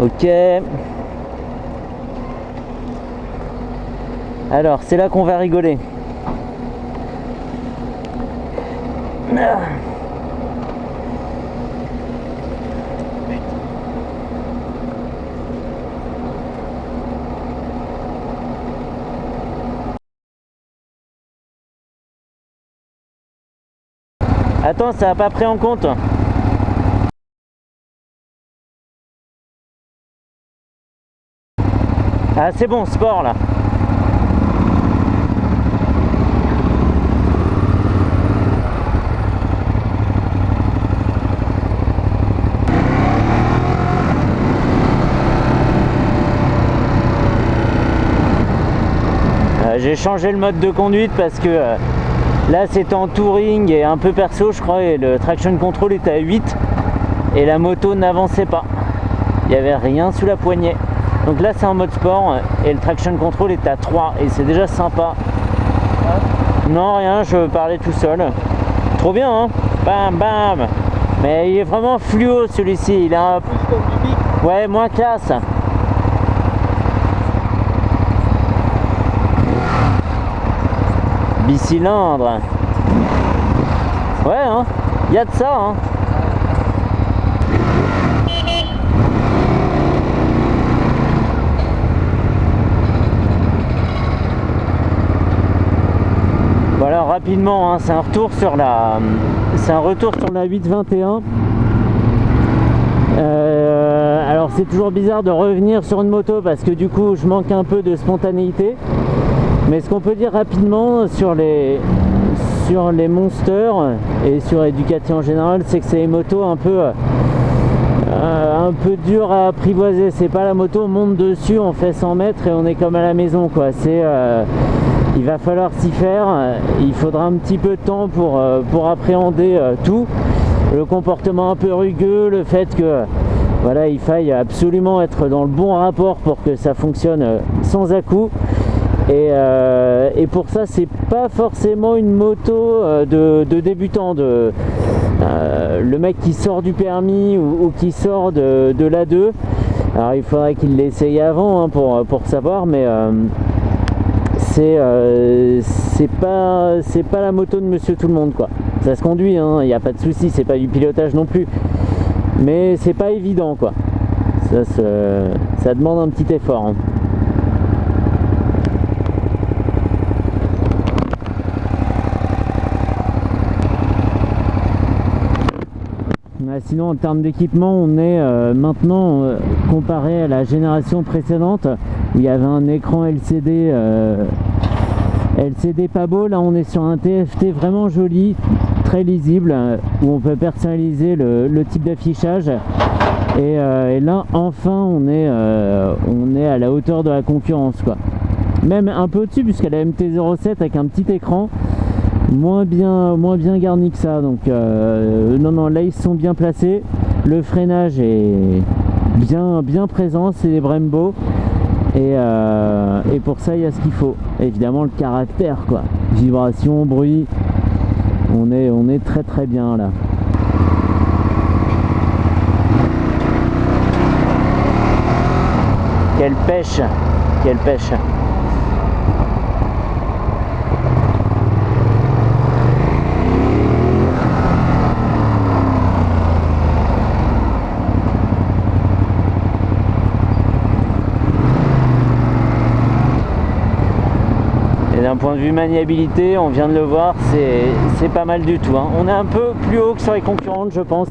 Ok. Alors, c'est là qu'on va rigoler. Attends, ça n'a pas pris en compte. Ah, c'est bon, sport là. J'ai changé le mode de conduite parce que là c'est en touring et un peu perso je crois, et le traction control était à 8 et la moto n'avançait pas. Il n'y avait rien sous la poignée. Donc là c'est en mode sport et le traction control est à 3 et c'est déjà sympa. Non, rien, je parlais tout seul. Trop bien hein. Bam bam. Mais il est vraiment fluo celui-ci, il a un... Ouais, moins classe. Bicylindre. Ouais hein, il y a de ça hein. Voilà, rapidement hein, c'est un retour sur la 821. Alors c'est toujours bizarre de revenir sur une moto parce que du coup je manque un peu de spontanéité. Mais ce qu'on peut dire rapidement sur les Monster et sur les Ducati en général, c'est que c'est une moto un peu dure à apprivoiser. C'est pas la moto, on monte dessus, on fait 100 mètres et on est comme à la maison quoi. Il va falloir s'y faire, il faudra un petit peu de temps pour appréhender tout. Le comportement un peu rugueux, le fait que voilà, il faille absolument être dans le bon rapport pour que ça fonctionne sans à-coups. Et pour ça c'est pas forcément une moto de débutant, le mec qui sort du permis ou qui sort de l'A2. Alors il faudrait qu'il l'essaye avant hein, pour savoir, mais c'est pas la moto de monsieur tout le monde quoi. Ça se conduit hein, il n'y a pas de souci, c'est pas du pilotage non plus, mais c'est pas évident quoi. Ça demande un petit effort hein. Sinon en termes d'équipement on est maintenant comparé à la génération précédente où il y avait un écran LCD pas beau. Là on est sur un TFT vraiment joli, très lisible, où on peut personnaliser le type d'affichage et là enfin on est à la hauteur de la concurrence quoi. Même un peu au-dessus puisqu'elle a MT-07 avec un petit écran moins bien garni que ça, donc non là ils sont bien placés, le freinage est bien présent, c'est des Brembo et pour ça il y a ce qu'il faut, évidemment le caractère quoi, vibration, bruit, on est très bien là. Quelle pêche. D'un point de vue maniabilité, on vient de le voir, c'est pas mal du tout hein. On est un peu plus haut que sur les concurrentes je pense.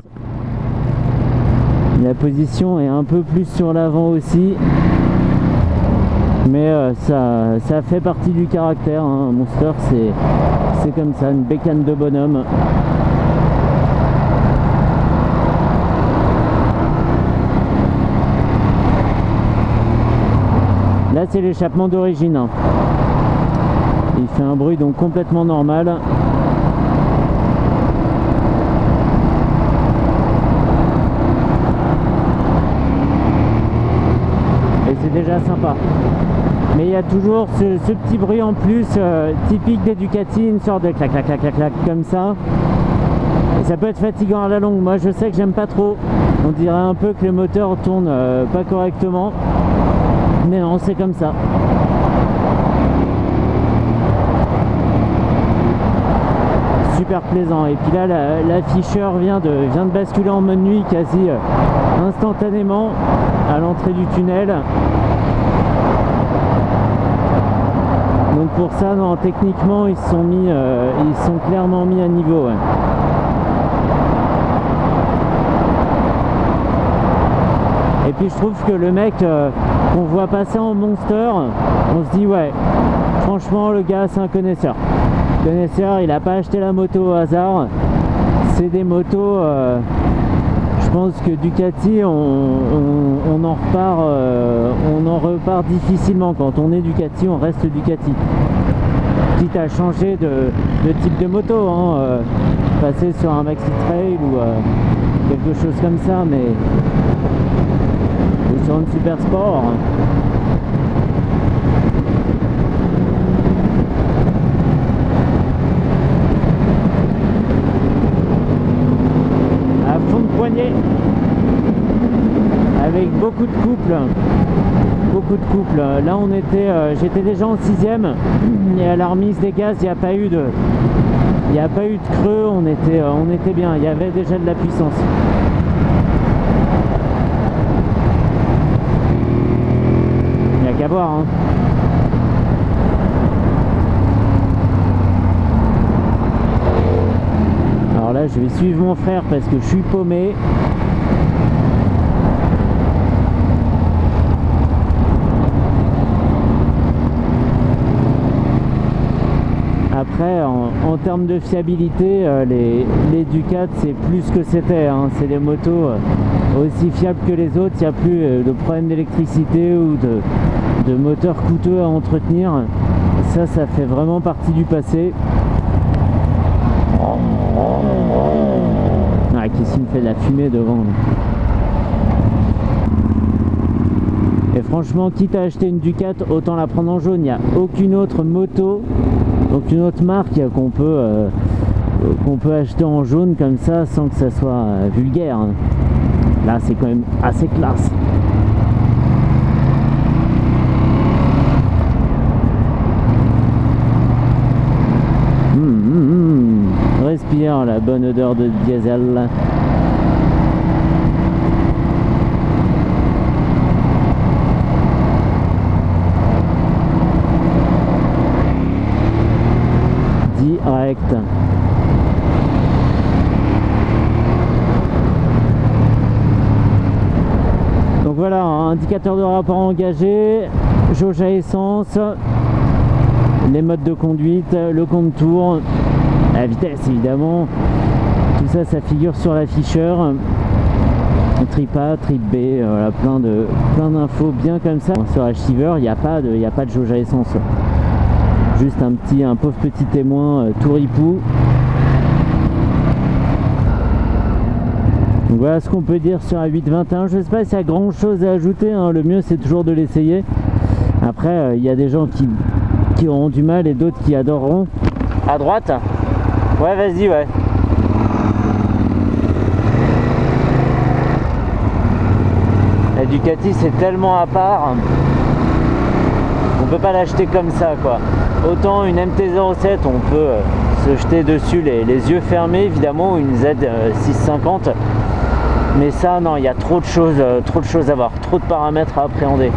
La position est un peu plus sur l'avant aussi. Mais ça fait partie du caractère hein. Monster c'est comme ça, une bécane de bonhomme. Là c'est l'échappement d'origine hein. Il fait un bruit donc complètement normal. Et c'est déjà sympa. Mais il y a toujours ce petit bruit en plus typique des Ducati, une sorte de clac clac clac clac clac comme ça. Et ça peut être fatigant à la longue. Moi je sais que j'aime pas trop. On dirait un peu que le moteur tourne pas correctement, mais non, c'est comme ça. Super plaisant. Et puis là, l'afficheur vient de basculer en mode nuit quasi instantanément à l'entrée du tunnel. Donc pour ça, non, techniquement, ils se sont clairement mis à niveau. Ouais. Et puis je trouve que le mec qu'on voit passer en Monster, on se dit ouais, franchement le gars c'est un connaisseur. Il a pas acheté la moto au hasard. C'est des motos, je pense que Ducati, on en repart difficilement. Quand on est Ducati, on reste Ducati. Quitte à changer de type de moto, hein, passer sur un maxi trail ou quelque chose comme ça, mais ou sur une super sport. Avec beaucoup de couples. Là on était, j'étais déjà en 6ème et à la remise des gaz il n'y a pas eu de creux, on était bien, il y avait déjà de la puissance. Il n'y a qu'à voir, hein. Alors là je vais suivre mon frère parce que je suis paumé. Après en termes de fiabilité, les Ducati c'est plus ce que c'était, hein. C'est des motos aussi fiables que les autres, il n'y a plus de problème d'électricité ou de moteur coûteux à entretenir. Ça fait vraiment partie du passé. Ah, qu'est-ce qu'il me fait de la fumée devant là. Et franchement, quitte à acheter une Ducati, autant la prendre en jaune. Il n'y a aucune autre moto, aucune autre marque qu'on peut acheter en jaune comme ça sans que ça soit vulgaire. Là, c'est quand même assez classe. Respire la bonne odeur de diesel. Direct. Donc voilà, indicateur de rapport engagé, jauge à essence, les modes de conduite, le compte tour, la vitesse évidemment, tout ça, ça figure sur l'afficheur. Trip A, trip B, voilà, plein d'infos bien comme ça. Sur Achiever, il n'y a pas de jauge à essence. Juste un pauvre petit témoin tout ripou. Donc voilà ce qu'on peut dire sur la 821. Je ne sais pas s'il y a grand chose à ajouter, hein. Le mieux c'est toujours de l'essayer. Après il y a des gens qui auront du mal et d'autres qui adoreront. À droite? Ouais, vas-y, ouais. La Ducati c'est tellement à part, on peut pas l'acheter comme ça quoi. Autant une MT-07 on peut se jeter dessus les yeux fermés évidemment, ou une Z650, mais ça non, il y a trop de choses à voir, trop de paramètres à appréhender.